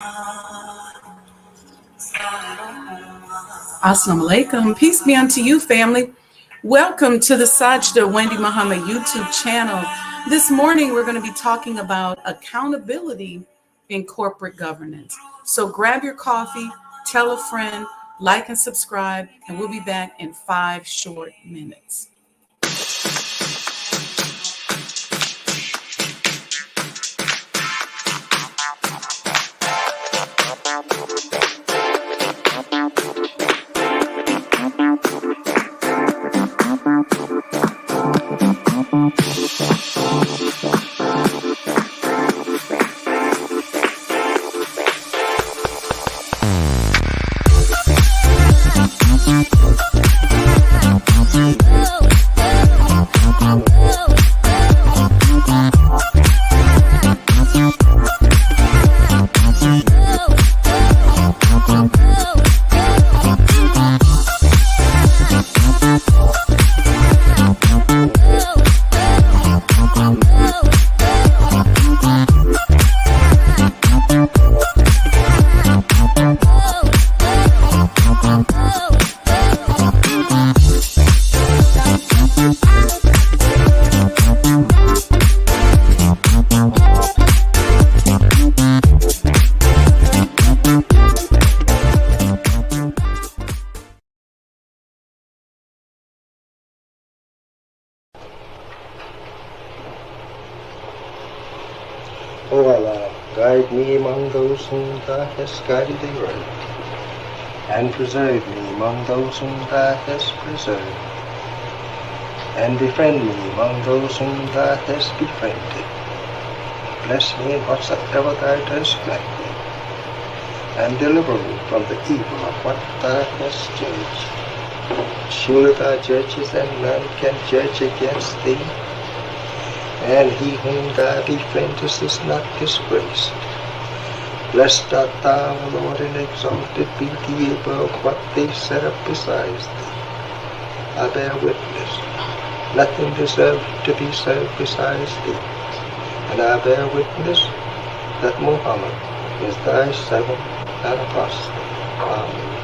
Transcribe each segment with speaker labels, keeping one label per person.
Speaker 1: Assalamu alaikum. Peace be unto you, family. Welcome to the Sajdah Wendy Muhammad YouTube channel. This morning, we're going to be talking about accountability in corporate governance. So grab your coffee, tell a friend, like and subscribe, and we'll be back in 5 short minutes.
Speaker 2: O Allah, guide me among those whom Thou hast guided aright, and preserve me among those whom Thou hast preserved, and befriend me among those whom Thou hast befriended. Bless me in whatsoever Thou dost grant me, and deliver me from the evil of what Thou hast judged. Surely Thou judgest, and none can judge against Thee, and he whom Thou befriendest is not disgraced. Blessed art Thou, O Lord, and exalted be Thee above what they set up besides Thee. I bear witness, nothing deserved to be served besides Thee, and I bear witness that Muhammad is Thy servant and apostle. Amen.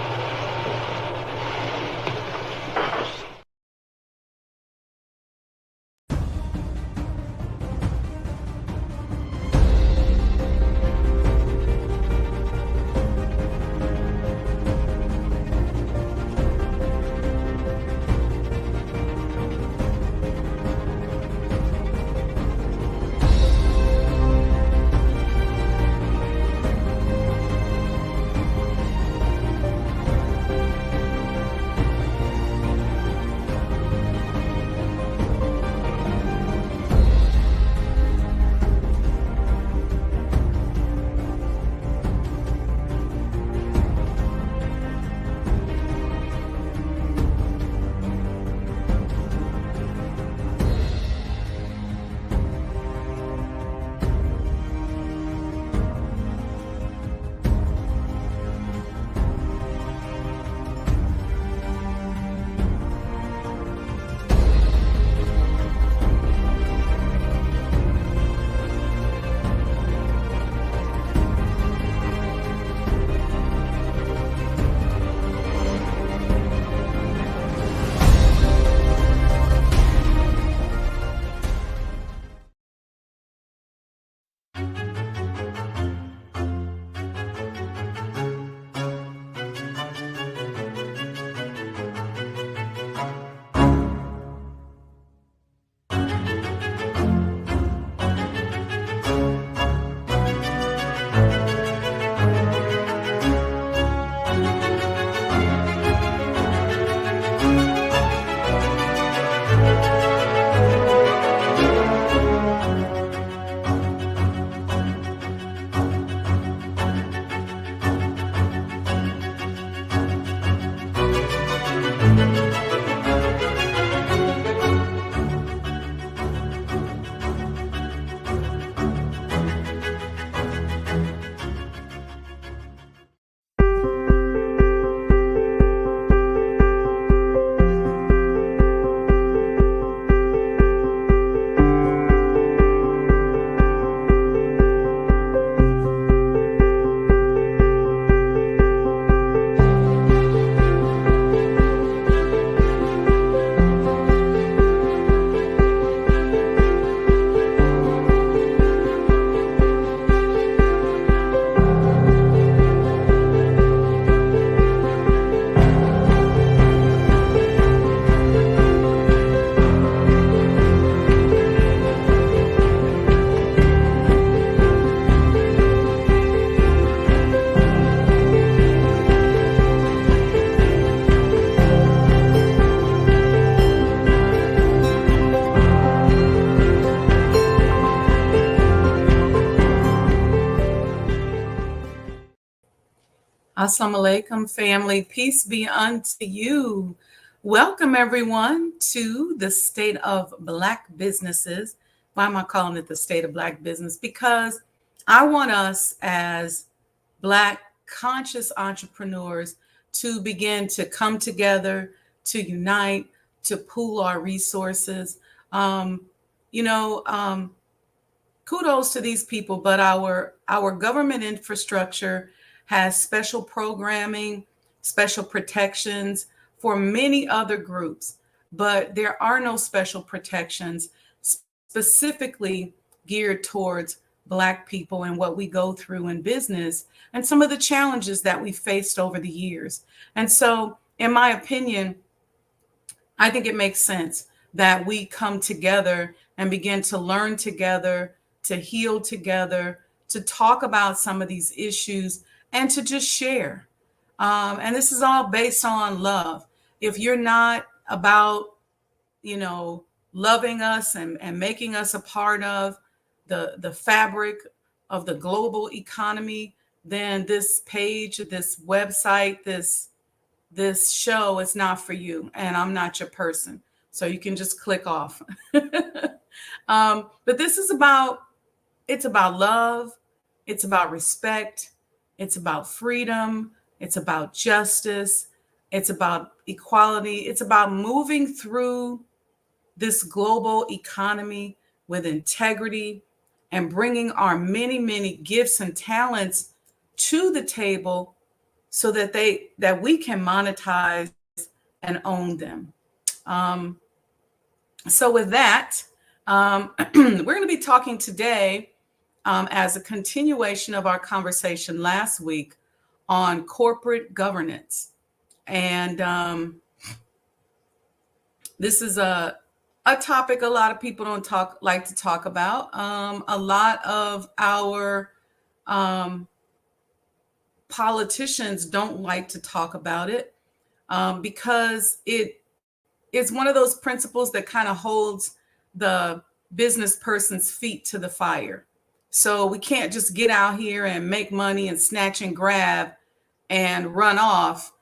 Speaker 1: Assalamu alaikum, family. Peace be unto you. Welcome, everyone, to the State of Black Businesses. Why am I calling it the State of Black Business? Because I want us as Black conscious entrepreneurs to begin to come together, to unite, to pool our resources. Um, you know, um, Kudos to these people, but our government infrastructure has special programming, special protections for many other groups, but there are no special protections specifically geared towards Black people and what we go through in business and some of the challenges that we faced over the years. And so, in my opinion, I think it makes sense that we come together and begin to learn together, to heal together, to talk about some of these issues, and to just share. And this is all based on love. If you're not about, you know, loving us and making us a part of the fabric of the global economy, then this page, this website, this show is not for you, and I'm not your person. So you can just click off. But this is it's about love. It's about respect. It's about freedom. It's about justice. It's about equality. It's about moving through this global economy with integrity and bringing our many, many gifts and talents to the table so that we can monetize and own them. So with that, we're going to be talking today as a continuation of our conversation last week on corporate governance. And this is a topic a lot of people don't like to talk about. A lot of our politicians don't like to talk about it because it's one of those principles that kind of holds the business person's feet to the fire. So we can't just get out here and make money and snatch and grab and run off.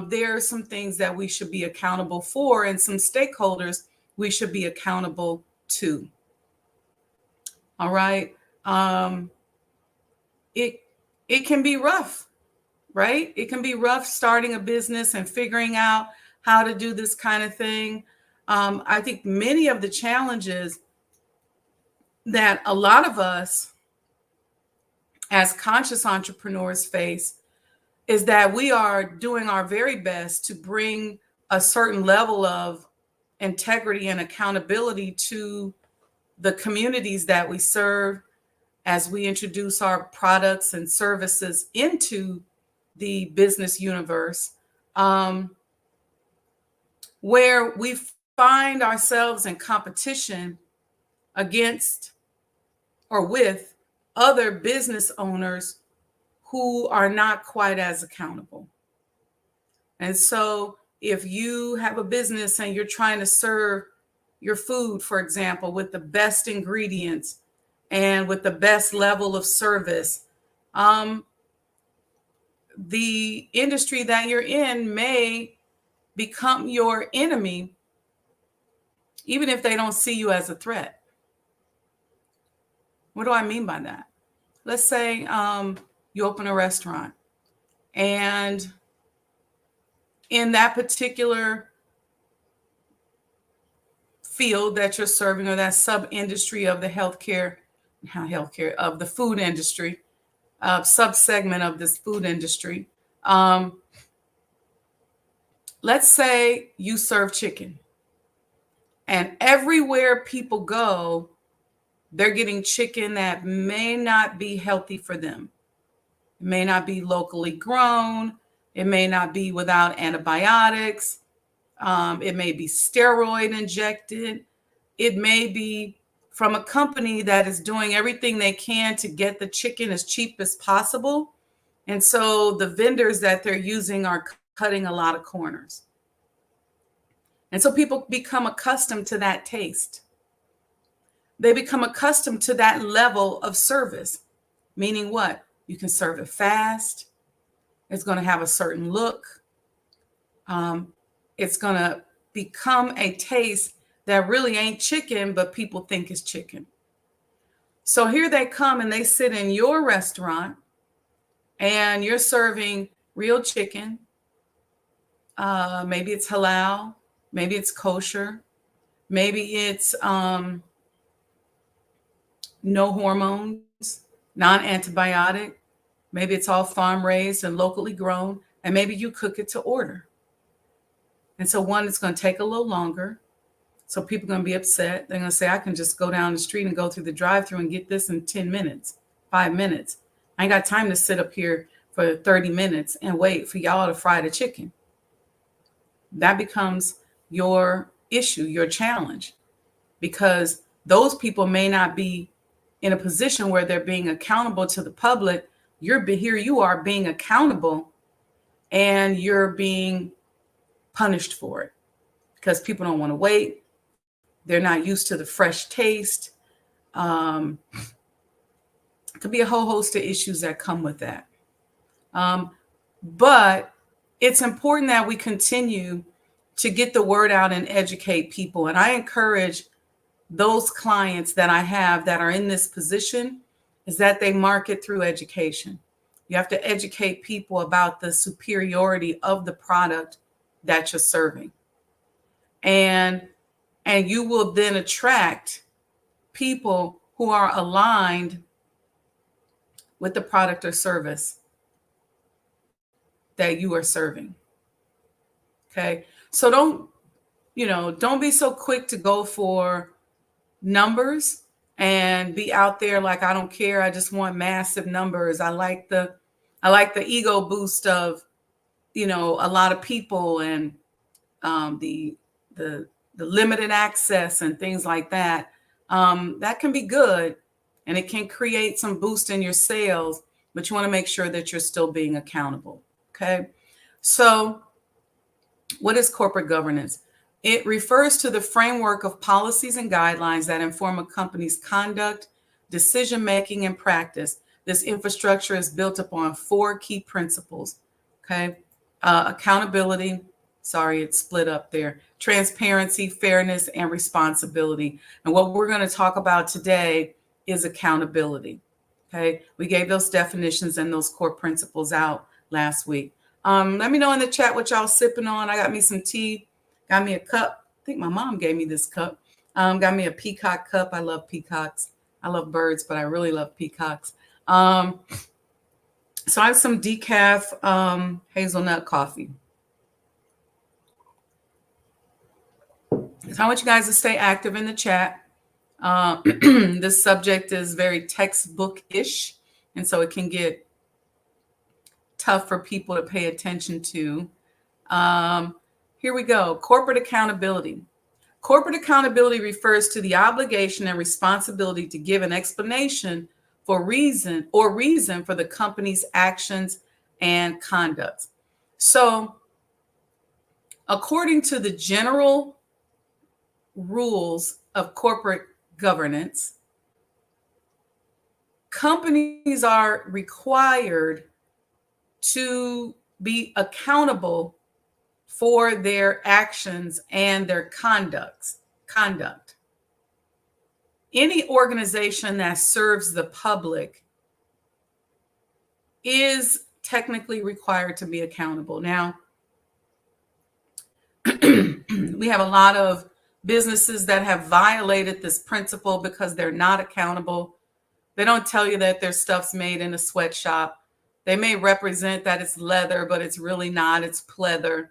Speaker 1: There are some things that we should be accountable for and some stakeholders we should be accountable to. All right. It can be rough, right? It can be rough starting a business and figuring out how to do this kind of thing. I think many of the challenges that a lot of us as conscious entrepreneurs face is that we are doing our very best to bring a certain level of integrity and accountability to the communities that we serve as we introduce our products and services into the business universe, where we find ourselves in competition against or with other business owners who are not quite as accountable. And so if you have a business and you're trying to serve your food, for example, with the best ingredients and with the best level of service, the industry that you're in may become your enemy, even if they don't see you as a threat. What do I mean by that? Let's say you open a restaurant, and in that particular field that you're serving, or that sub-industry of the of the food industry, sub-segment of this food industry, let's say you serve chicken, and everywhere people go, they're getting chicken that may not be healthy for them. It may not be locally grown. It may not be without antibiotics. It may be steroid injected. It may be from a company that is doing everything they can to get the chicken as cheap as possible. And so the vendors that they're using are cutting a lot of corners. And so people become accustomed to that taste. They become accustomed to that level of service, meaning what? You can serve it fast. It's going to have a certain look. It's going to become a taste that really ain't chicken, but people think is chicken. So here they come and they sit in your restaurant and you're serving real chicken. Maybe it's halal, maybe it's kosher, maybe it's no hormones, non-antibiotic, maybe it's all farm raised and locally grown, and maybe you cook it to order. And so one, it's going to take a little longer. So people are going to be upset. They're going to say, I can just go down the street and go through the drive-thru and get this in 10 minutes, 5 minutes. I ain't got time to sit up here for 30 minutes and wait for y'all to fry the chicken. That becomes your issue, your challenge, because those people may not be in a position where they're being accountable to the public. Here you are being accountable and you're being punished for it because people don't want to wait. They're not used to the fresh taste. Could be a whole host of issues that come with that. But it's important that we continue to get the word out and educate people. And I encourage those clients that I have that are in this position is that they market through education. You have to educate people about the superiority of the product that you're serving. And you will then attract people who are aligned with the product or service that you are serving. Okay. So don't be so quick to go for numbers and be out there like, I don't care. I just want massive numbers. I like the ego boost of, a lot of people and the limited access and things like that. That can be good and it can create some boost in your sales, but you want to make sure that you're still being accountable. Okay. So what is corporate governance? It refers to the framework of policies and guidelines that inform a company's conduct, decision-making, and practice. This infrastructure is built upon 4 key principles. Okay. Accountability. Sorry, it's split up there. Transparency, fairness, and responsibility. And what we're going to talk about today is accountability. Okay. We gave those definitions and those core principles out last week. Let me know in the chat what y'all sipping on. I got me some tea, got me a cup. I think my mom gave me this cup. Got me a peacock cup. I love peacocks. I love birds, but I really love peacocks. So I have some decaf hazelnut coffee. So I want you guys to stay active in the chat. This subject is very textbook-ish, and so it can get tough for people to pay attention to. Here we go. Corporate accountability. Corporate accountability refers to the obligation and responsibility to give an explanation for reason for the company's actions and conduct. So according to the general rules of corporate governance, companies are required to be accountable for their actions and their conduct. Any organization that serves the public is technically required to be accountable. Now, we have a lot of businesses that have violated this principle because they're not accountable. They don't tell you that their stuff's made in a sweatshop. They may represent that it's leather, but it's really not. It's pleather.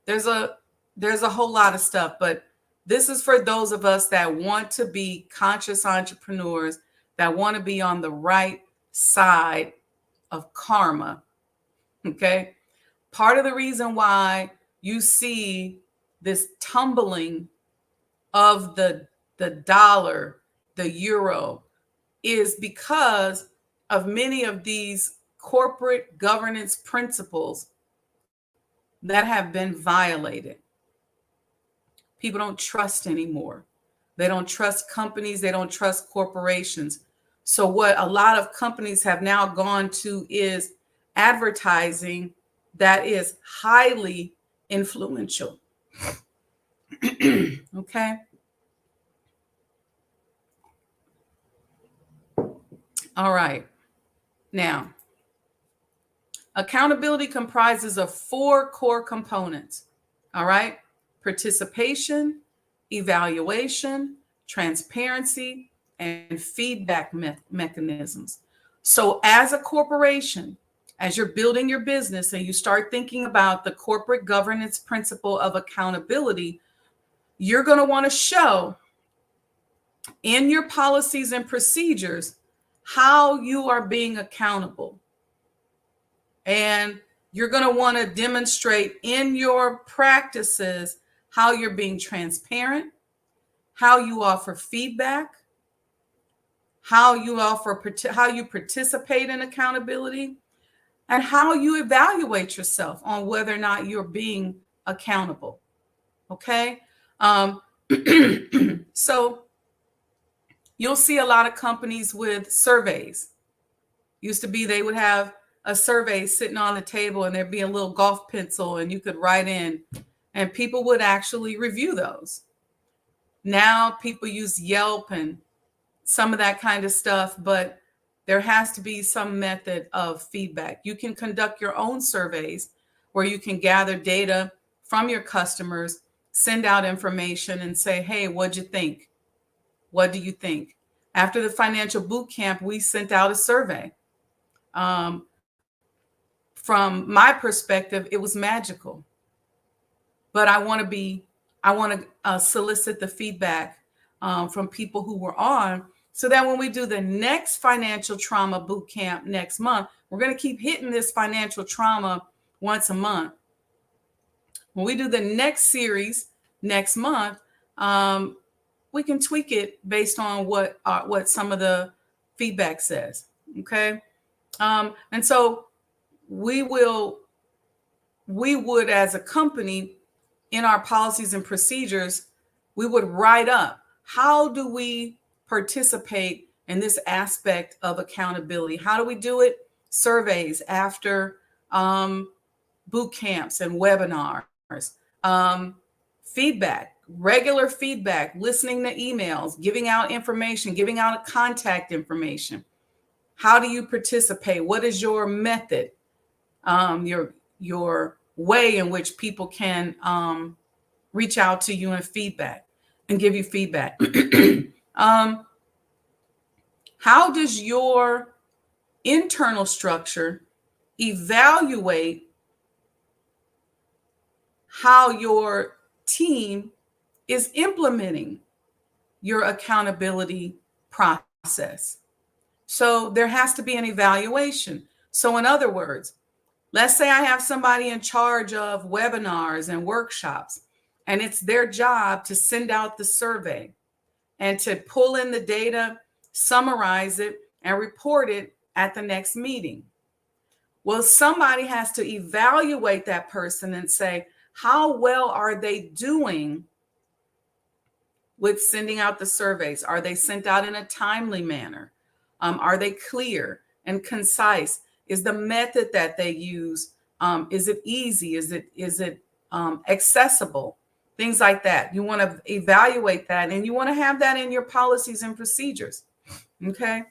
Speaker 1: There's a whole lot of stuff, but this is for those of us that want to be conscious entrepreneurs, that want to be on the right side of karma. Okay. Part of the reason why you see this tumbling of the dollar, the euro, is because of many of these corporate governance principles that have been violated. People don't trust anymore. They don't trust companies. They don't trust corporations. So what a lot of companies have now gone to is advertising that is highly influential. Okay. All right. Now, accountability comprises of 4 core components. All right. Participation, evaluation, transparency, and feedback mechanisms. So as a corporation, as you're building your business and you start thinking about the corporate governance principle of accountability, you're going to want to show in your policies and procedures how you are being accountable. And you're going to want to demonstrate in your practices how you're being transparent, how you offer feedback, how you participate in accountability, and how you evaluate yourself on whether or not you're being accountable. Okay. So you'll see a lot of companies with surveys. Used to be they would have a survey sitting on the table and there'd be a little golf pencil and you could write in and people would actually review those. Now people use Yelp and some of that kind of stuff, but there has to be some method of feedback. You can conduct your own surveys where you can gather data from your customers, send out information and say, hey, what'd you think? What do you think? After the financial boot camp, we sent out a survey. From my perspective, it was magical. But I want to solicit the feedback from people who were on, so that when we do the next financial trauma boot camp next month, we're going to keep hitting this financial trauma once a month. When we do the next series next month, we can tweak it based on what some of the feedback says. Okay. And so we would, as a company, in our policies and procedures, we would write up, how do we participate in this aspect of accountability? How do we do it? Surveys after boot camps and webinars, feedback, regular feedback, listening to emails, giving out information, giving out contact information. How do you participate? What is your method? Your way in which people can reach out to you and give you feedback. How does your internal structure evaluate how your team is implementing your accountability process? So there has to be an evaluation. So in other words, let's say I have somebody in charge of webinars and workshops, and it's their job to send out the survey and to pull in the data, summarize it, and report it at the next meeting. Well, somebody has to evaluate that person and say, how well are they doing with sending out the surveys? Are they sent out in a timely manner? Are they clear and concise? Is the method that they use, is it easy? Is it accessible? Things like that. You want to evaluate that, and you want to have that in your policies and procedures. Okay.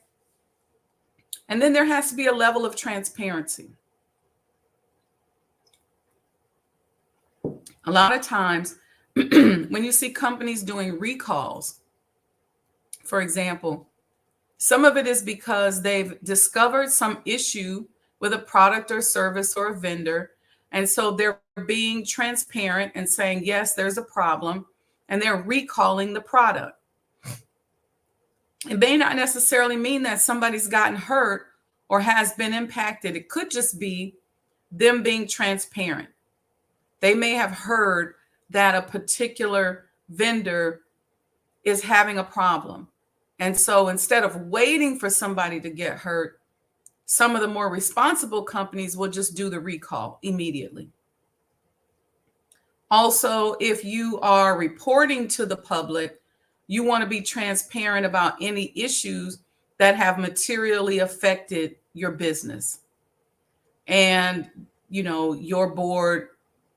Speaker 1: And then there has to be a level of transparency. A lot of times when you see companies doing recalls, for example, some of it is because they've discovered some issue with a product or service or a vendor. And so they're being transparent and saying, yes, there's a problem, and they're recalling the product. It may not necessarily mean that somebody's gotten hurt or has been impacted. It could just be them being transparent. They may have heard that a particular vendor is having a problem. And so instead of waiting for somebody to get hurt, some of the more responsible companies will just do the recall immediately. Also, if you are reporting to the public, you want to be transparent about any issues that have materially affected your business. and your board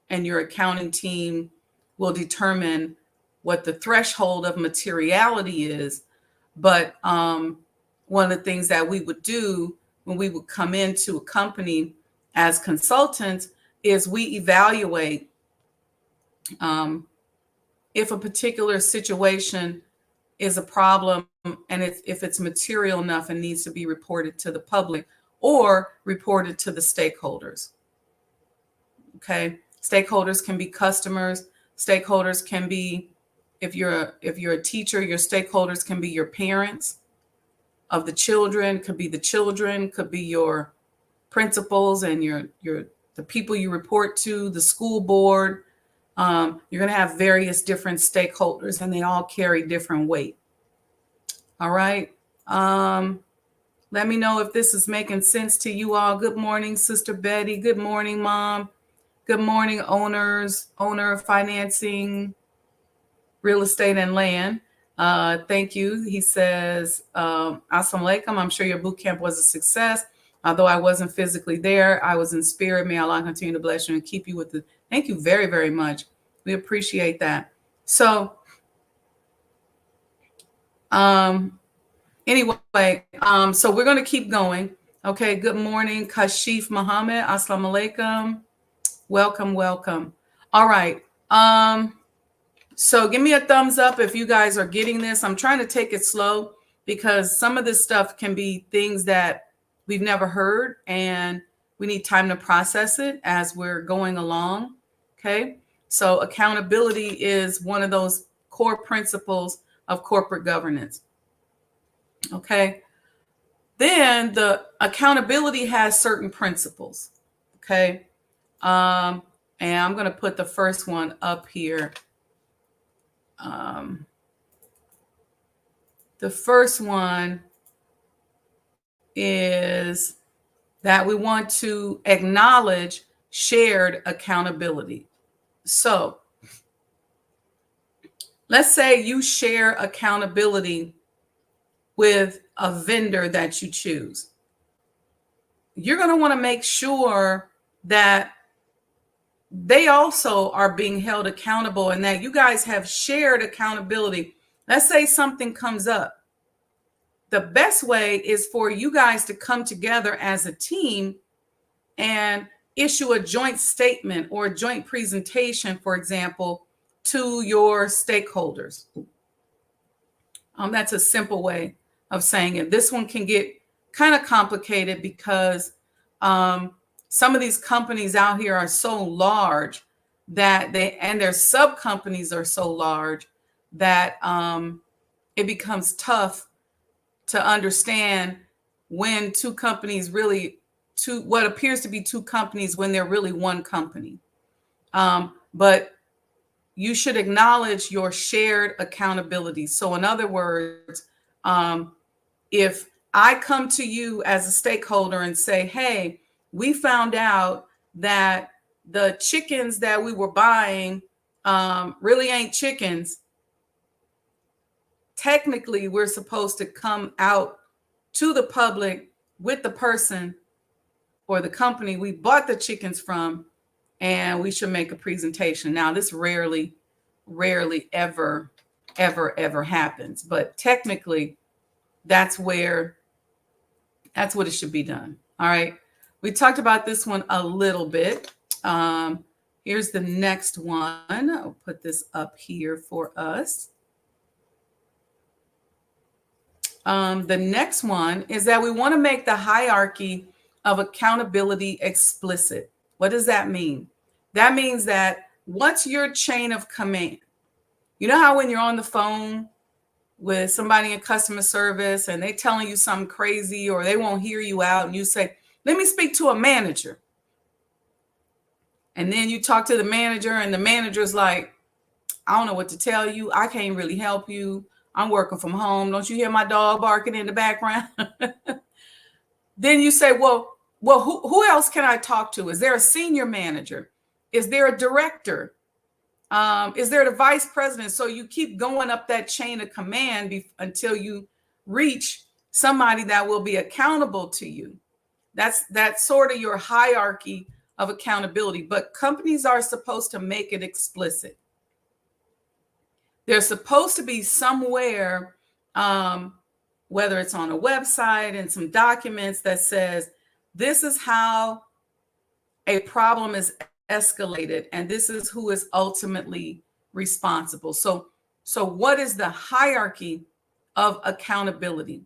Speaker 1: and your accounting team will determine what the threshold of materiality is. But one of the things that we would do when we would come into a company as consultants is we evaluate if a particular situation is a problem, and if it's material enough and needs to be reported to the public or reported to the stakeholders. Okay, stakeholders can be customers. Stakeholders can be, if you're a teacher, your stakeholders can be your parents of the children, could be the children, could be your principals and the people you report to, the school board. You're going to have various different stakeholders, and they all carry different weight. All right. Let me know if this is making sense to you all. Good morning, Sister Betty. Good morning, Mom. Good morning, owner financing, real estate and land. Thank you. He says, Assalamu alaikum. I'm sure your boot camp was a success. Although I wasn't physically there, I was in spirit. May Allah continue to bless you and keep you with the. Thank you very, very much. We appreciate that. So, anyway, so we're going to keep going. Okay. Good morning, Kashif Muhammad. Assalamu alaikum. Welcome, welcome. All right. So give me a thumbs up if you guys are getting this. I'm trying to take it slow because some of this stuff can be things that we've never heard, and we need time to process it as we're going along. Okay. So accountability is one of those core principles of corporate governance. Okay. Then the accountability has certain principles. Okay. And I'm going to put the first one up here. The first one is that we want to acknowledge shared accountability. So let's say you share accountability with a vendor that you choose. You're going to want to make sure that they also are being held accountable and that you guys have shared accountability. Let's say something comes up. The best way is for you guys to come together as a team and issue a joint statement or a joint presentation, for example, to your stakeholders. That's a simple way of saying it. This one can get kind of complicated because some of these companies out here are so large that their sub companies are so large that it becomes tough to understand when two companies what appears to be two companies when they're really one company. But you should acknowledge your shared accountability. So in other words, if I come to you as a stakeholder and say, hey, we found out that the chickens that we were buying really ain't chickens. Technically, we're supposed to come out to the public with the person or the company we bought the chickens from, and we should make a presentation. Now, this rarely ever happens, but technically, that's what it should be done. All right. We talked about this one a little bit. Here's the next one. I'll put this up here for us. The next one is that we want to make the hierarchy of accountability explicit. What does that mean? That means that what's your chain of command? You know how when you're on the phone with somebody in customer service and they telling you something crazy or they won't hear you out and you say, let me speak to a manager. And then you talk to the manager and the manager's like, I don't know what to tell you. I can't really help you. I'm working from home. Don't you hear my dog barking in the background? Then you say, well, who else can I talk to? Is there a senior manager? Is there a director? Is there the vice president? So you keep going up that chain of command until you reach somebody that will be accountable to you. That's sort of your hierarchy of accountability. But companies are supposed to make it explicit. There's supposed to be somewhere, whether it's on a website and some documents that says, this is how a problem is escalated, and this is who is ultimately responsible. So what is the hierarchy of accountability?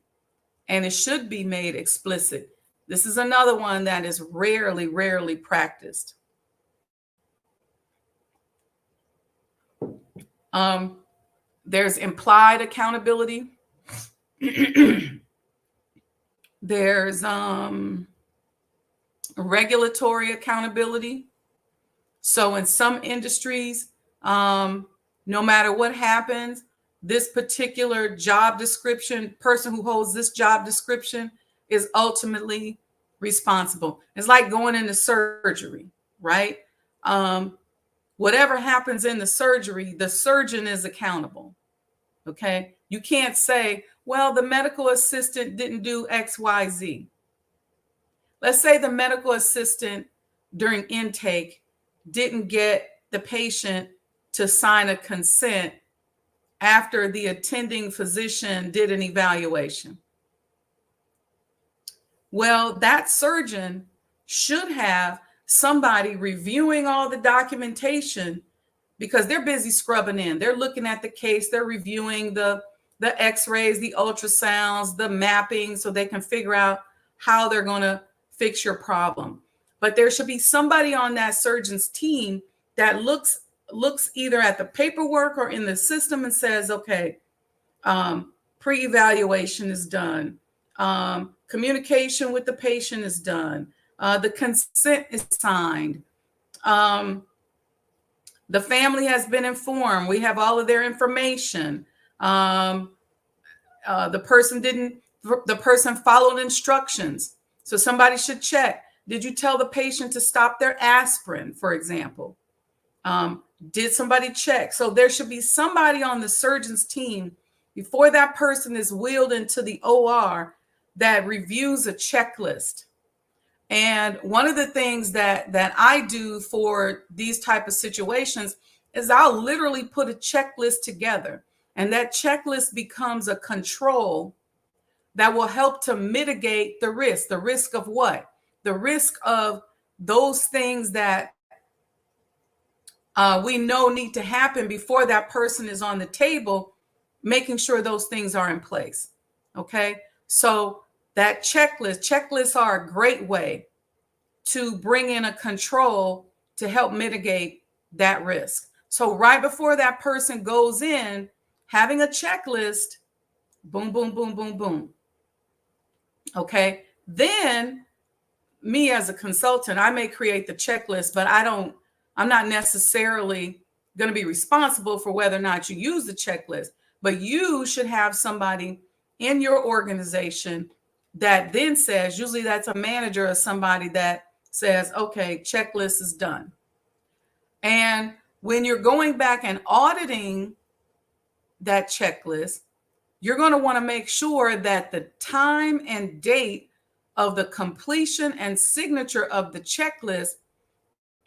Speaker 1: And it should be made explicit. This is another one that is rarely practiced. There's implied accountability. There's regulatory accountability. So in some industries, no matter what happens, this particular job description, person who holds this job description is ultimately responsible. It's like going into surgery, right? Whatever happens in the surgery, the surgeon is accountable. Okay. You can't say, well, the medical assistant didn't do X, Y, Z. Let's say the medical assistant during intake didn't get the patient to sign a consent after the attending physician did an evaluation. Well, that surgeon should have somebody reviewing all the documentation, because they're busy scrubbing in. They're looking at the case. They're reviewing the x-rays, the ultrasounds, the mapping, so they can figure out how they're going to fix your problem. But there should be somebody on that surgeon's team that looks either at the paperwork or in the system and says, okay, pre-evaluation is done. Communication with the patient is done. The consent is signed. The family has been informed. We have all of their information. The person followed instructions. So somebody should check. Did you tell the patient to stop their aspirin, for example? Did somebody check? So there should be somebody on the surgeon's team before that person is wheeled into the OR that reviews a checklist. And one of the things that I do for these type of situations is I'll literally put a checklist together, and that checklist becomes a control that will help to mitigate the risk. The risk of what? The risk of those things that we know need to happen before that person is on the table, making sure those things are in place. Okay. So that checklists are a great way to bring in a control to help mitigate that risk. So right before that person goes in, having a checklist, boom, boom, boom, boom, boom. Okay. Then me as a consultant, I may create the checklist, but I'm not necessarily going to be responsible for whether or not you use the checklist, but you should have somebody in your organization that then says, usually that's a manager or somebody that says, okay, checklist is done. And when you're going back and auditing that checklist, you're going to want to make sure that the time and date of the completion and signature of the checklist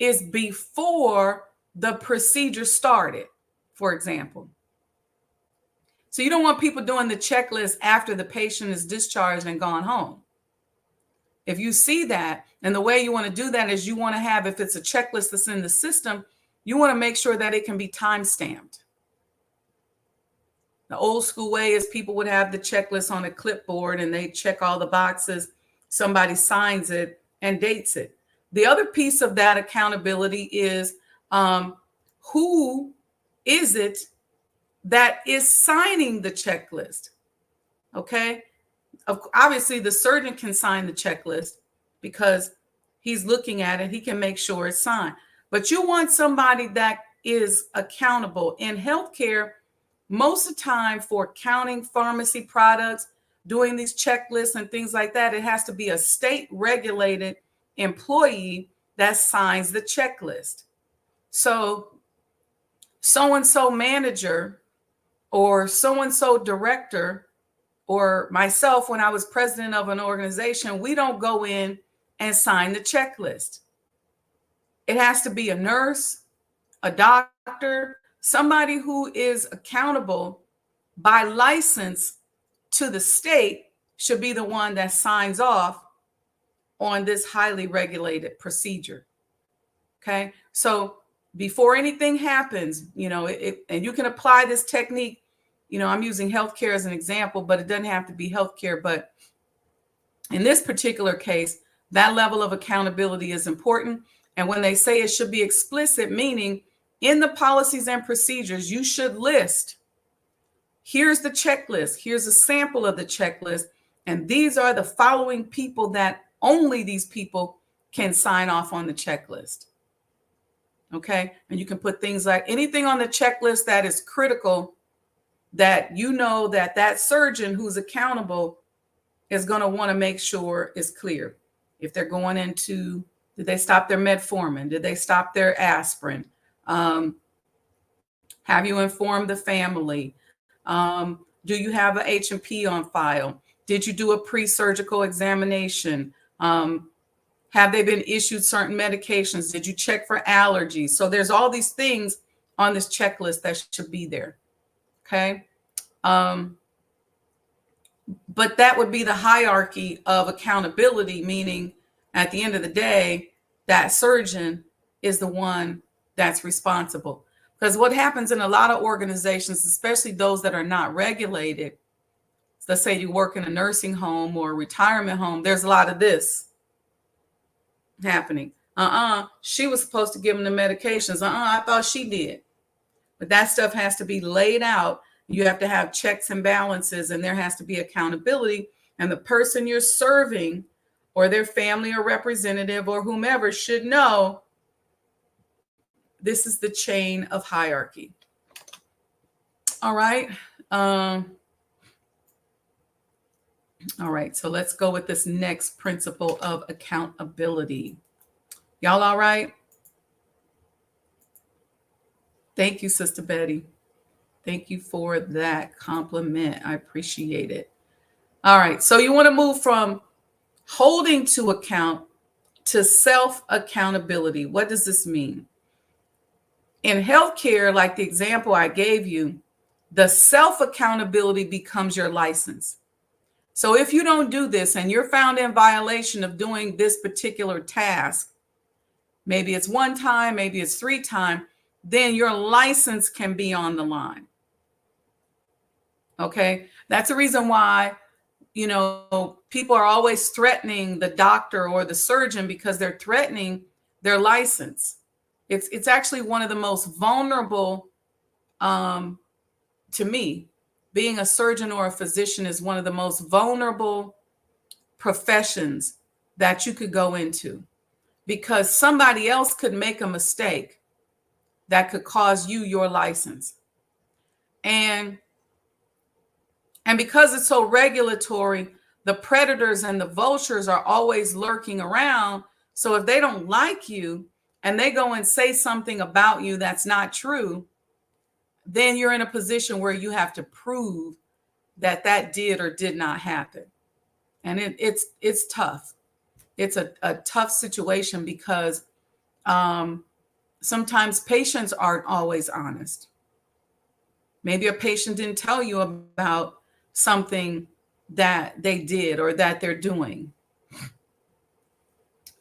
Speaker 1: is before the procedure started, for example. So you don't want people doing the checklist after the patient is discharged and gone home. If you see that, and the way you want to do that is you want to have, if it's a checklist that's in the system, you want to make sure that it can be time-stamped. The old school way is people would have the checklist on a clipboard and they check all the boxes, somebody signs it and dates it. The other piece of that accountability is who is it that is signing the checklist? Okay. Obviously, the surgeon can sign the checklist because he's looking at it. He can make sure it's signed. But you want somebody that is accountable. In healthcare, most of the time for counting pharmacy products, doing these checklists and things like that, it has to be a state-regulated employee that signs the checklist. So-and-so manager or so-and-so director, or myself when I was president of an organization, we don't go in and sign the checklist. It has to be a nurse, a doctor, somebody who is accountable by license to the state should be the one that signs off on this highly regulated procedure. Okay. So before anything happens, and you can apply this technique. I'm using healthcare as an example, but it doesn't have to be healthcare. But in this particular case, that level of accountability is important. And when they say it should be explicit, meaning in the policies and procedures, you should list, here's the checklist, here's a sample of the checklist, and these are the following people that only these people can sign off on the checklist. Okay. And you can put things like anything on the checklist that is critical, that that surgeon who's accountable is going to want to make sure is clear. If they're going into, did they stop their metformin? Did they stop their aspirin? Have you informed the family? Do you have a H&P on file? Did you do a pre-surgical examination? Have they been issued certain medications? Did you check for allergies? So there's all these things on this checklist that should be there. Okay. But that would be the hierarchy of accountability, meaning at the end of the day, that surgeon is the one that's responsible. Because what happens in a lot of organizations, especially those that are not regulated, let's say you work in a nursing home or a retirement home, there's a lot of this happening. She was supposed to give them the medications. I thought she did. But that stuff has to be laid out. You have to have checks and balances, and there has to be accountability. And the person you're serving or their family or representative or whomever should know this is the chain of hierarchy. All right. All right. So let's go with this next principle of accountability. Y'all all right? Thank you, Sister Betty. Thank you for that compliment. I appreciate it. All right. So you want to move from holding to account to self-accountability. What does this mean? In healthcare, like the example I gave you, the self-accountability becomes your license. So if you don't do this and you're found in violation of doing this particular task, maybe it's 1 time, maybe it's 3 times, then your license can be on the line. Okay. That's the reason why, people are always threatening the doctor or the surgeon because they're threatening their license. It's actually one of the most vulnerable, to me, being a surgeon or a physician is one of the most vulnerable professions that you could go into, because somebody else could make a mistake that could cause you your license. And because it's so regulatory, the predators and the vultures are always lurking around. So if they don't like you and they go and say something about you that's not true, then you're in a position where you have to prove that did or did not happen. And it's tough. It's a tough situation because sometimes patients aren't always honest. Maybe a patient didn't tell you about something that they did or that they're doing.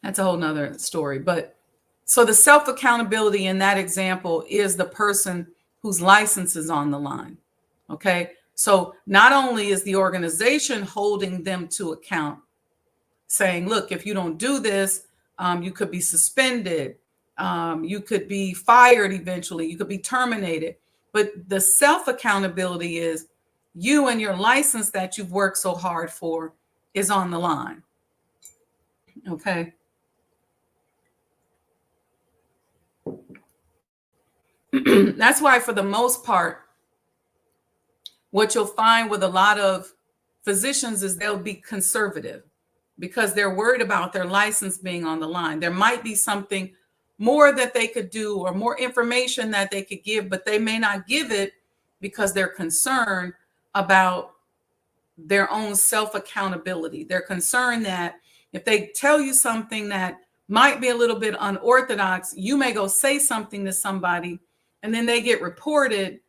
Speaker 1: That's a whole nother story. But so the self-accountability in that example is the person whose license is on the line. Okay. So not only is the organization holding them to account, saying, look, if you don't do this, you could be suspended. You could be fired eventually. You could be terminated. But the self-accountability is you and your license that you've worked so hard for is on the line. Okay. That's why, for the most part, what you'll find with a lot of physicians is they'll be conservative because they're worried about their license being on the line. There might be something more that they could do or more information that they could give, but they may not give it because they're concerned about their own self-accountability. They're concerned that If they tell you something that might be a little bit unorthodox, you may go say something to somebody and then they get reported,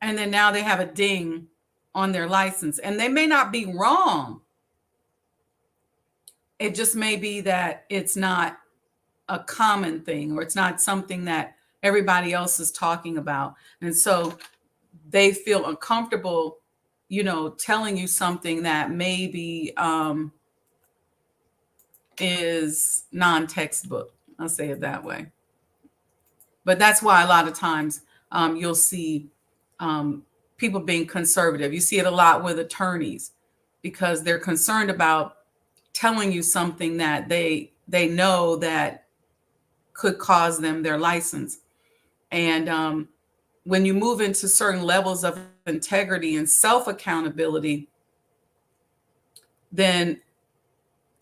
Speaker 1: and then now they have a ding on their license. And they may not be wrong. It just may be that it's not a common thing, or it's not something that everybody else is talking about. And so they feel uncomfortable, telling you something that maybe is non-textbook. I'll say it that way. But that's why a lot of times you'll see people being conservative. You see it a lot with attorneys, because they're concerned about telling you something that they know that could cause them their license. And when you move into certain levels of integrity and self-accountability, then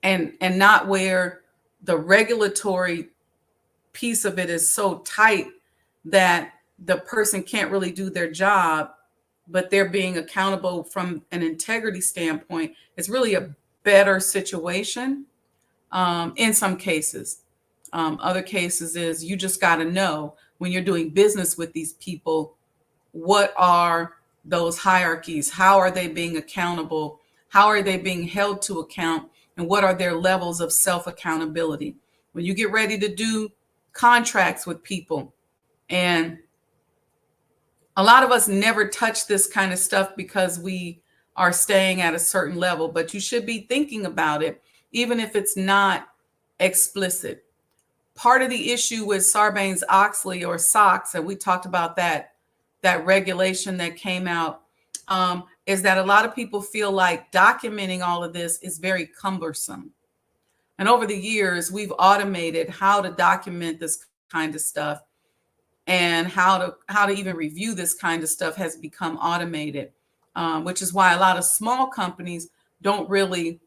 Speaker 1: and not where the regulatory piece of it is so tight that the person can't really do their job, but they're being accountable from an integrity standpoint, it's really a better situation in some cases. Other cases is you just got to know when you're doing business with these people, what are those hierarchies? How are they being accountable? How are they being held to account? And what are their levels of self-accountability? When you get ready to do contracts with people, and a lot of us never touch this kind of stuff because we are staying at a certain level, but you should be thinking about it, even if it's not explicit. Part of the issue with Sarbanes-Oxley, or SOX, and we talked about that regulation that came out, is that a lot of people feel like documenting all of this is very cumbersome. And over the years, we've automated how to document this kind of stuff, and how to even review this kind of stuff has become automated, which is why a lot of small companies don't really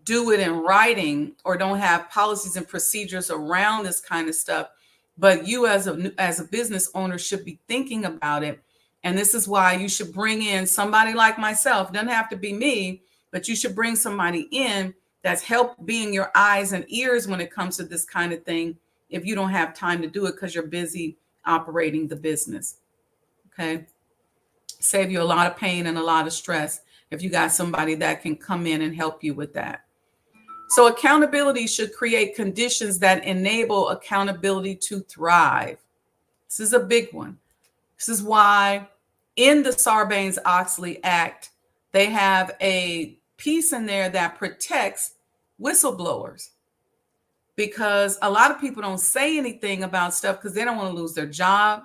Speaker 1: do it in writing, or don't have policies and procedures around this kind of stuff. But you as a business owner should be thinking about it. And this is why you should bring in somebody like myself. It doesn't have to be me, but you should bring somebody in that's helped being your eyes and ears when it comes to this kind of thing, if you don't have time to do it because you're busy operating the business. Okay. Save you a lot of pain and a lot of stress if you got somebody that can come in and help you with that. So accountability should create conditions that enable accountability to thrive. This is a big one. This is why in the Sarbanes-Oxley Act, they have a piece in there that protects whistleblowers, because a lot of people don't say anything about stuff because they don't want to lose their job.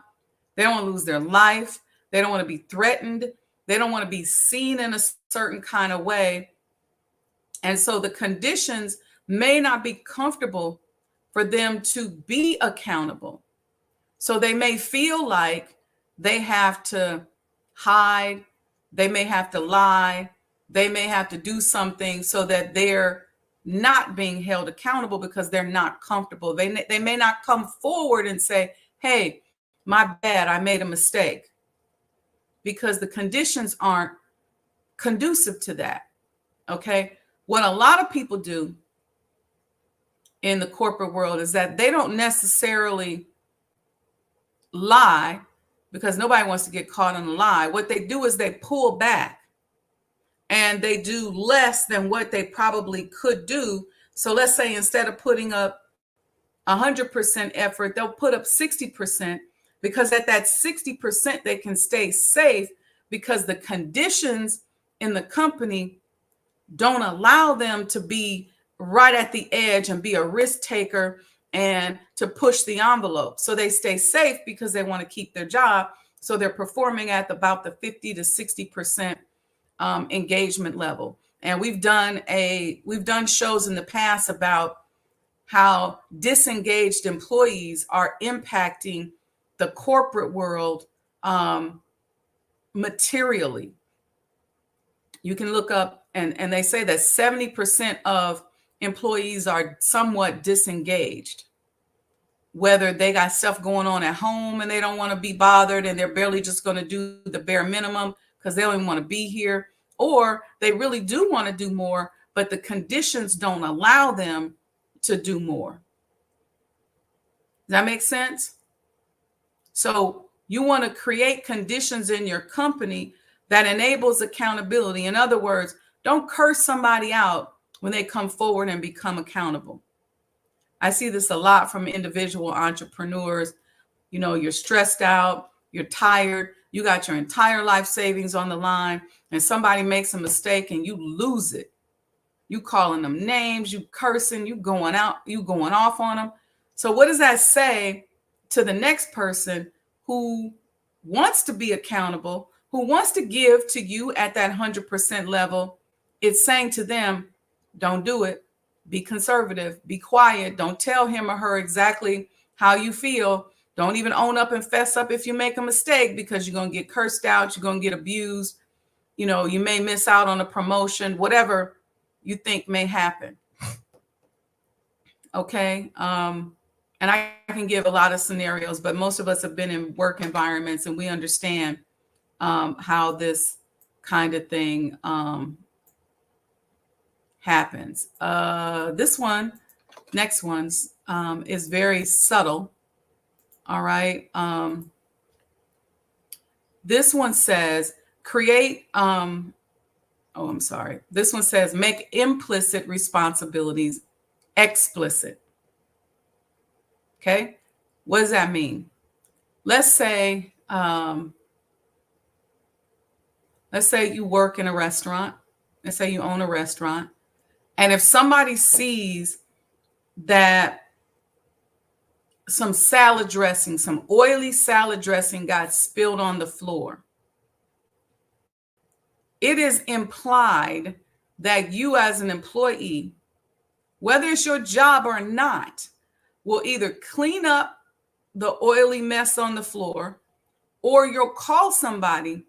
Speaker 1: They don't want to lose their life. They don't want to be threatened. They don't want to be seen in a certain kind of way. And so the conditions may not be comfortable for them to be accountable. So they may feel like they have to hide. They may have to lie. They may have to do something so that they're not being held accountable, because they're not comfortable. They may not come forward and say, hey, my bad, I made a mistake, because the conditions aren't conducive to that. Okay. What a lot of people do in the corporate world is that they don't necessarily lie, because nobody wants to get caught on a lie. What they do is they pull back, and they do less than what they probably could do. So let's say instead of putting up 100% effort, they'll put up 60%, because at that 60%, they can stay safe, because the conditions in the company don't allow them to be right at the edge and be a risk taker and to push the envelope. So they stay safe because they want to keep their job. So they're performing at about the 50 to 60% engagement level. And we've done shows in the past about how disengaged employees are impacting the corporate world materially. You can look up, and they say that 70% of employees are somewhat disengaged, whether they got stuff going on at home and they don't want to be bothered, and they're barely just going to do the bare minimum because they don't even want to be here, or they really do want to do more, but the conditions don't allow them to do more. Does that make sense? So you want to create conditions in your company that enables accountability. In other words, don't curse somebody out when they come forward and become accountable. I see this a lot from individual entrepreneurs. You know, you're stressed out, you're tired, you got your entire life savings on the line, and somebody makes a mistake and you lose it. You calling them names, you cursing, you going off on them. So what does that say to the next person who wants to be accountable, who wants to give to you at that 100% level? It's saying to them, don't do it. Be conservative, be quiet. Don't tell him or her exactly how you feel. Don't even own up and fess up if you make a mistake, because you're going to get cursed out. You're going to get abused. You know, you may miss out on a promotion, whatever you think may happen. Okay. And I can give a lot of scenarios, but most of us have been in work environments and we understand how this kind of thing happens. This one, next one's is very subtle. All right. This one says create. This one says make implicit responsibilities explicit. Okay. What does that mean? Let's say you work in a restaurant. Let's say you own a restaurant. And if somebody sees that some salad dressing, some oily salad dressing got spilled on the floor, it is implied that you as an employee, whether it's your job or not, will either clean up the oily mess on the floor or you'll call somebody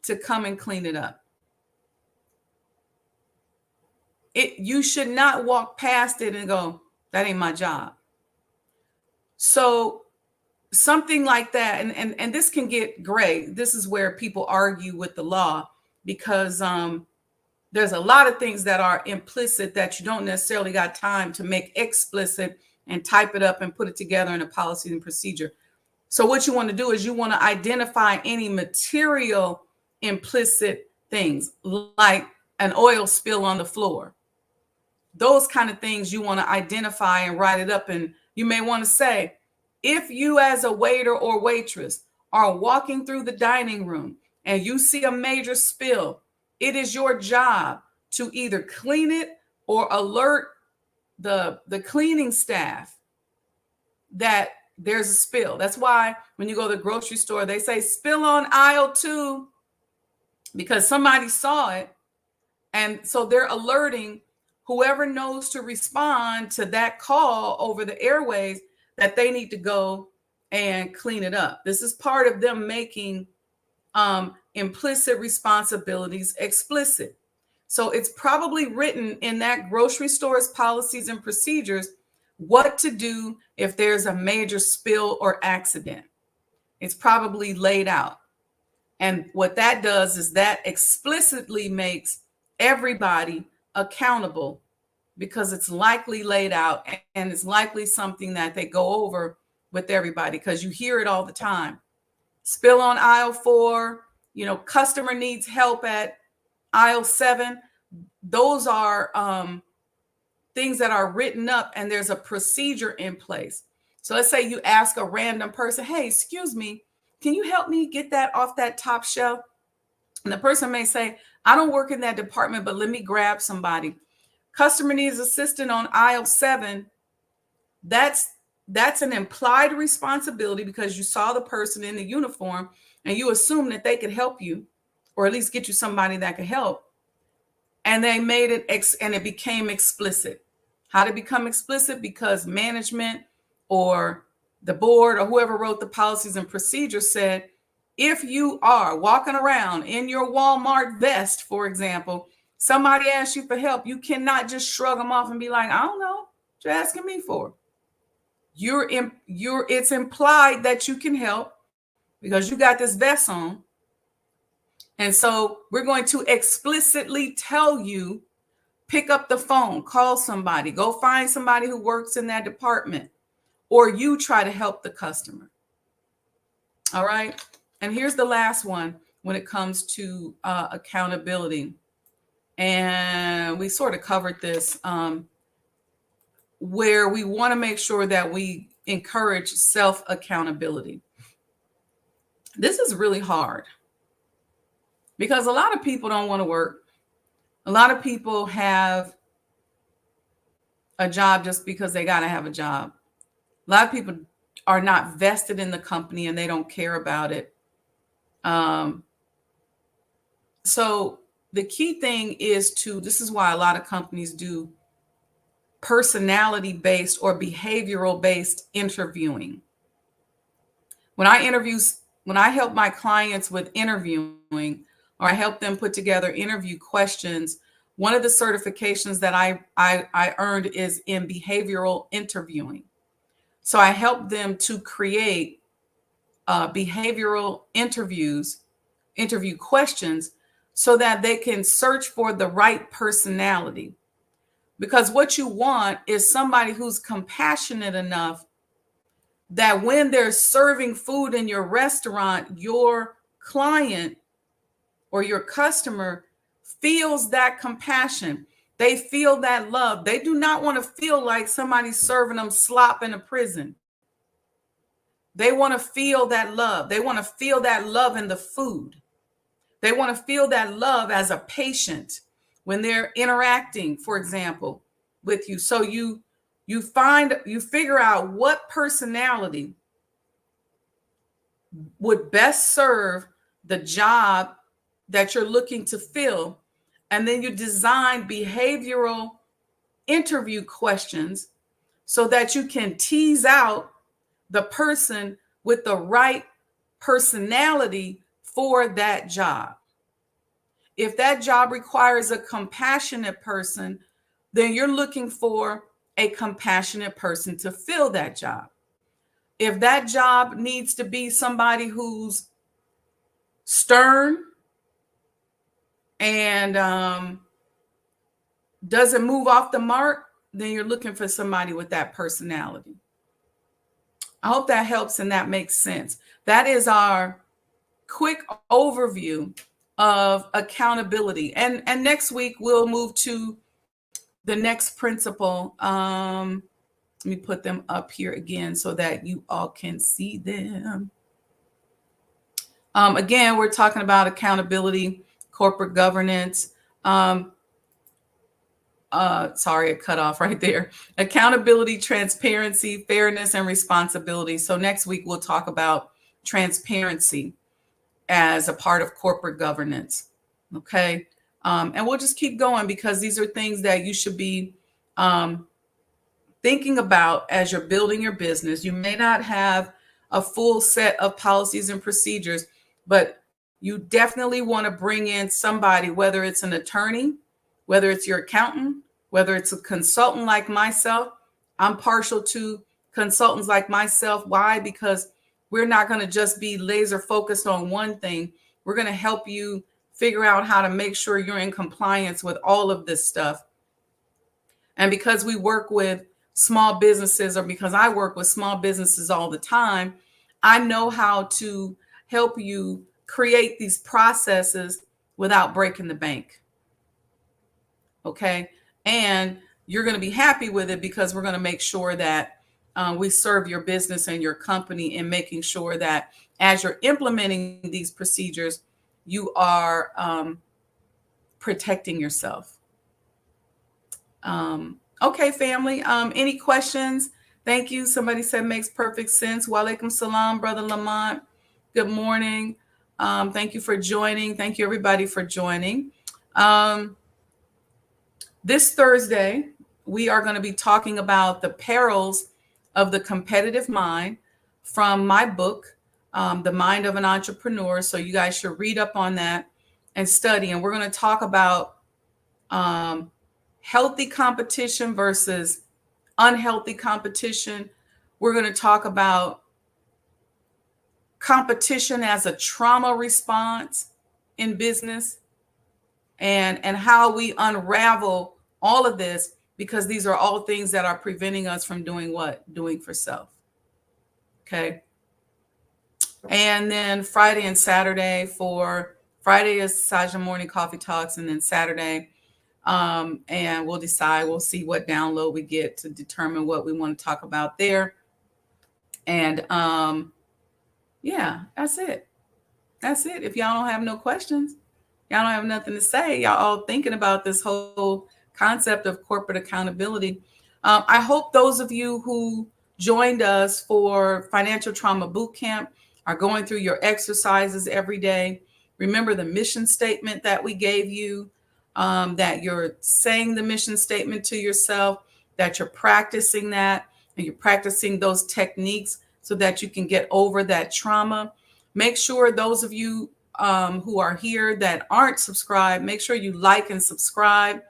Speaker 1: to come and clean it up. You should not walk past it and go, that ain't my job. So something like that, and this can get gray. This is where people argue with the law, because there's a lot of things that are implicit that you don't necessarily got time to make explicit and type it up and put it together in a policy and procedure. So what you want to do is you want to identify any material implicit things, like an oil spill on the floor. Those kind of things you want to identify and write it up. And you may want to say, if you as a waiter or waitress are walking through the dining room and you see a major spill, it is your job to either clean it or alert the cleaning staff that there's a spill. That's why when you go to the grocery store, they say spill on aisle 2, because somebody saw it. And so they're alerting whoever knows to respond to that call over the airways that they need to go and clean it up. This is part of them making implicit responsibilities explicit. So it's probably written in that grocery store's policies and procedures what to do if there's a major spill or accident. It's probably laid out. And what that does is that explicitly makes everybody accountable, because it's likely laid out and it's likely something that they go over with everybody, because you hear it all the time. Spill on aisle 4, customer needs help at aisle 7. Those are things that are written up and there's a procedure in place. So let's say you ask a random person, hey, excuse me, can you help me get that off that top shelf? And the person may say, I don't work in that department, but let me grab somebody. Customer needs assistance on aisle 7. That's an implied responsibility, because you saw the person in the uniform and you assume that they could help you, or at least get you somebody that could help. And they made it and it became explicit. How did it become explicit? Because management or the board or whoever wrote the policies and procedures said, if you are walking around in your Walmart vest, for example, somebody asks you for help, you cannot just shrug them off and be like, I don't know what you're asking me for. It's implied that you can help because you got this vest on. And so we're going to explicitly tell you Pick up the phone, call somebody, go find somebody who works in that department, or you try to help the customer. All right. And here's the last one when it comes to accountability. And we sort of covered this, where we want to make sure that we encourage self-accountability. This is really hard because a lot of people don't want to work. A lot of people have a job just because they got to have a job. A lot of people are not vested in the company and they don't care about it. So the key thing is this is why a lot of companies do personality-based or behavioral-based interviewing. When I help my clients with interviewing, or I help them put together interview questions, one of the certifications that I earned is in behavioral interviewing. So I help them to create behavioral interview questions so that they can search for the right personality. Because what you want is somebody who's compassionate enough that when they're serving food in your restaurant, your client or your customer feels that compassion. They feel that love. They do not want to feel like somebody's serving them slop in a prison. They want to feel that love. They want to feel that love in the food. They want to feel that love as a patient when they're interacting, for example, with you. So you figure out what personality would best serve the job that you're looking to fill. And then you design behavioral interview questions so that you can tease out the person with the right personality for that job. If that job requires a compassionate person, then you're looking for a compassionate person to fill that job. If that job needs to be somebody who's stern and doesn't move off the mark, then you're looking for somebody with that personality. I hope that helps and that makes sense. That is our quick overview of accountability. And next week, we'll move to the next principle. Let me put them up here again so that you all can see them. Again, we're talking about accountability, corporate governance. Sorry, it cut off right there. Accountability, transparency, fairness, and responsibility. So next week, we'll talk about transparency as a part of corporate governance. Okay. And we'll just keep going because these are things that you should be thinking about as you're building your business. You may not have a full set of policies and procedures, but you definitely want to bring in somebody, whether it's an attorney, whether it's your accountant, whether it's a consultant like myself. I'm partial to consultants like myself. Why? Because we're not going to just be laser focused on one thing. We're going to help you figure out how to make sure you're in compliance with all of this stuff. And because we work with small businesses, or because I work with small businesses all the time, I know how to help you create these processes without breaking the bank. Okay. And you're going to be happy with it because we're going to make sure that we serve your business and your company in making sure that as you're implementing these procedures, you are protecting yourself. Okay, family. Any questions? Thank you. Somebody said makes perfect sense. Walaikum salam, Brother Lamont. Good morning. Thank you for joining. Thank you, everybody, for joining. This Thursday, we are going to be talking about the perils of the competitive mind from my book, The Mind of an Entrepreneur. So you guys should read up on that and study. And we're going to talk about healthy competition versus unhealthy competition. We're going to talk about competition as a trauma response in business and how we unravel all of this, because these are all things that are preventing us from doing what? Doing for self. Okay. And then Friday and Saturday for Friday is Sajdah Morning Coffee Talks, and then Saturday, and we'll decide, we'll see what download we get to determine what we want to talk about there. And yeah, that's it. That's it. If y'all don't have no questions, y'all don't have nothing to say, y'all all thinking about this whole concept of corporate accountability. I hope those of you who joined us for Financial Trauma Boot Camp are going through your exercises every day. Remember the mission statement that we gave you, that you're saying the mission statement to yourself, that you're practicing that, and you're practicing those techniques so that you can get over that trauma. Make sure those of you who are here that aren't subscribed, make sure you like and subscribe,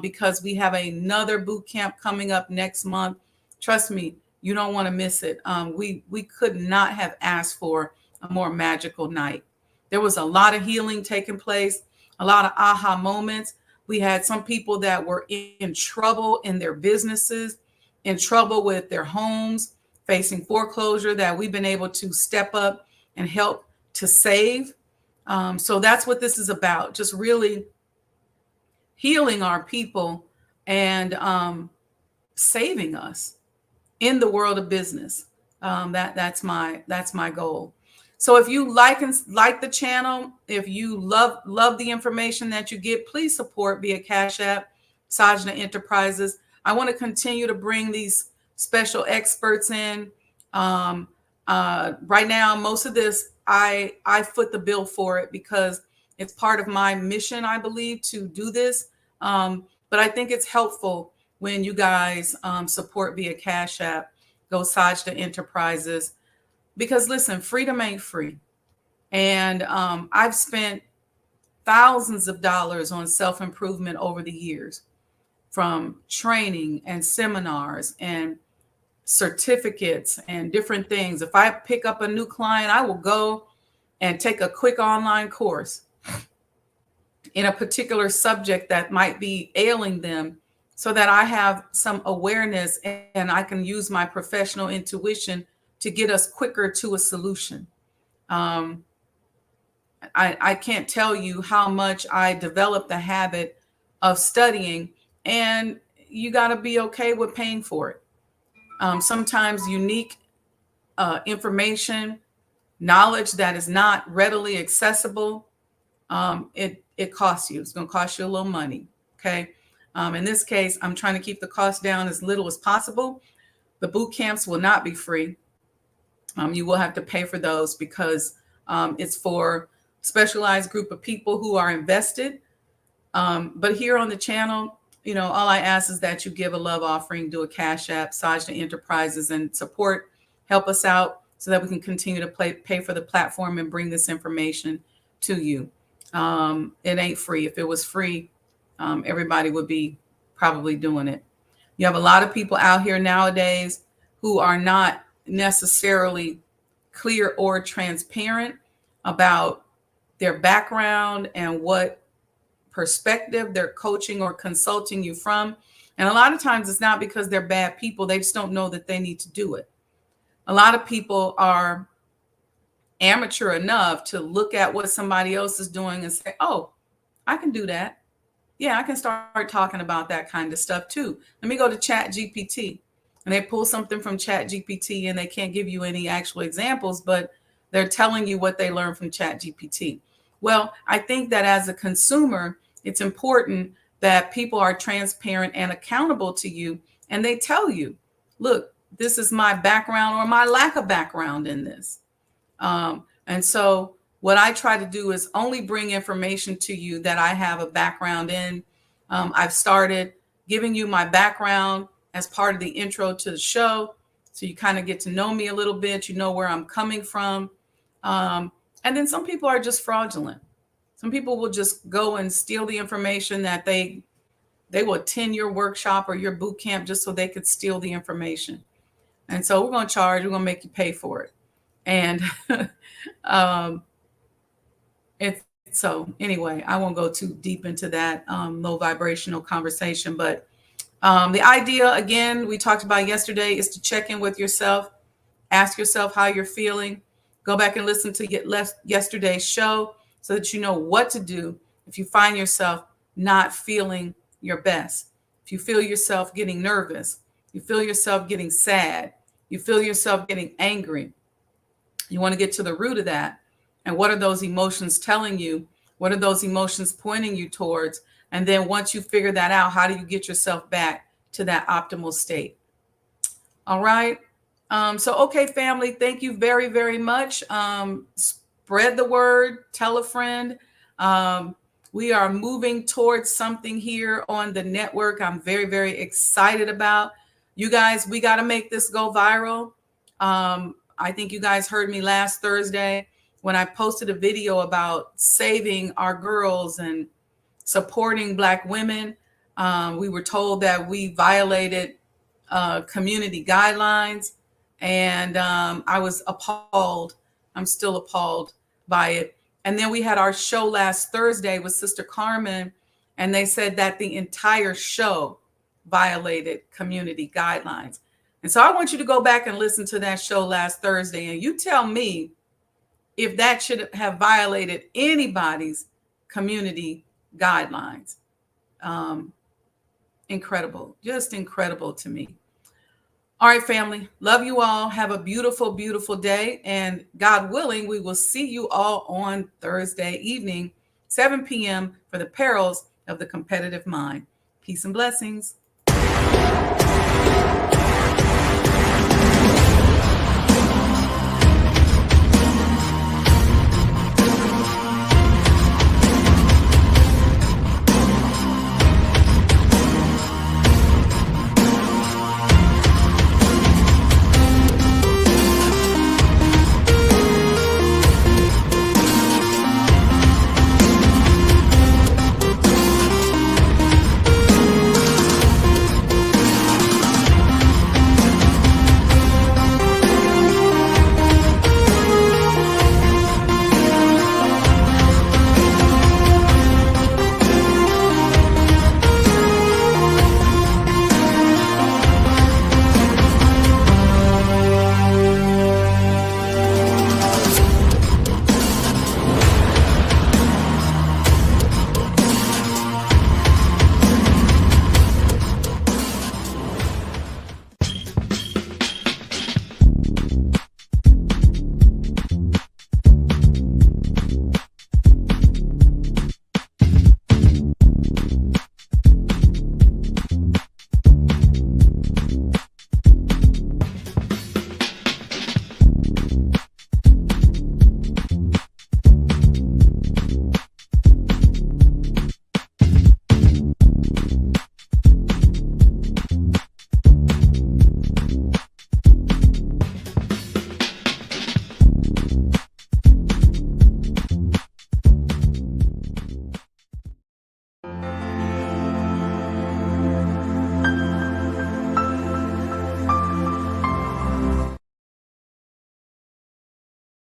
Speaker 1: because we have another boot camp coming up next month. Trust me, you don't want to miss it. We could not have asked for a more magical night. There was a lot of healing taking place, a lot of aha moments. We had some people that were in trouble in their businesses, in trouble with their homes, facing foreclosure, that we've been able to step up and help to save. So that's what this is about, just really healing our people and saving us in the world of business. That's my goal. So if you like the channel, if you love the information that you get, please support via Cash App, Sajdah Enterprises. I want to continue to bring these special experts in. Right now, most of this, I foot the bill for it because it's part of my mission, I believe, to do this. But I think it's helpful when you guys support via Cash App, go Sajdah Enterprises. Because listen, freedom ain't free. And I've spent thousands of dollars on self-improvement over the years, from training and seminars and certificates and different things. If I pick up a new client, I will go and take a quick online course in a particular subject that might be ailing them, so that I have some awareness and I can use my professional intuition to get us quicker to a solution. I can't tell you how much I developed the habit of studying, and you got to be okay with paying for it. Sometimes unique information, knowledge that is not readily accessible, it costs you. It's going to cost you a little money. Okay. In this case, I'm trying to keep the cost down as little as possible. The boot camps will not be free. You will have to pay for those because it's for specialized group of people who are invested. But here on the channel, all I ask is that you give a love offering, do a Cash App, Sajdah Enterprises, and support, help us out so that we can continue to pay for the platform and bring this information to you. It ain't free. If it was free, everybody would be probably doing it. You have a lot of people out here nowadays who are not necessarily clear or transparent about their background and what perspective they're coaching or consulting you from. And a lot of times it's not because they're bad people. They just don't know that they need to do it. A lot of people are amateur enough to look at what somebody else is doing and say, oh, I can do that. Yeah, I can start talking about that kind of stuff too. Let me go to Chat GPT. And they pull something from Chat GPT and they can't give you any actual examples, but they're telling you what they learned from Chat GPT. Well, I think that as a consumer, it's important that people are transparent and accountable to you. And they tell you, look, this is my background or my lack of background in this. And so what I try to do is only bring information to you that I have a background in. I've started giving you my background as part of the intro to the show. So you kind of get to know me a little bit, you know where I'm coming from. And then some people are just fraudulent. Some people will just go and steal the information that they will attend your workshop or your boot camp just so they could steal the information. And so we're going to make you pay for it. And it's So anyway, I won't go too deep into that low vibrational conversation, but the idea, again, we talked about yesterday, is to check in with yourself, ask yourself how you're feeling, go back and listen to yesterday's show so that you know what to do if you find yourself not feeling your best. If you feel yourself getting nervous, you feel yourself getting sad, you feel yourself getting angry, you want to get to the root of that. And what are those emotions telling you? What are those emotions pointing you towards? And then once you figure that out, how do you get yourself back to that optimal state? All right. Okay, family, thank you very, very much. Spread the word, tell a friend. We are moving towards something here on the network I'm very, very excited about. You guys, we got to make this go viral. I think you guys heard me last Thursday when I posted a video about saving our girls and supporting Black women. We were told that we violated community guidelines, and I was appalled. I'm still appalled by it. And then we had our show last Thursday with Sister Carmen, and they said that the entire show violated community guidelines. And so I want you to go back and listen to that show last Thursday, and you tell me if that should have violated anybody's community guidelines. Incredible, just incredible to me. All right, family, love you all. Have a beautiful, beautiful day. And God willing, we will see you all on Thursday evening, 7 p.m. for the perils of the competitive mind. Peace and blessings.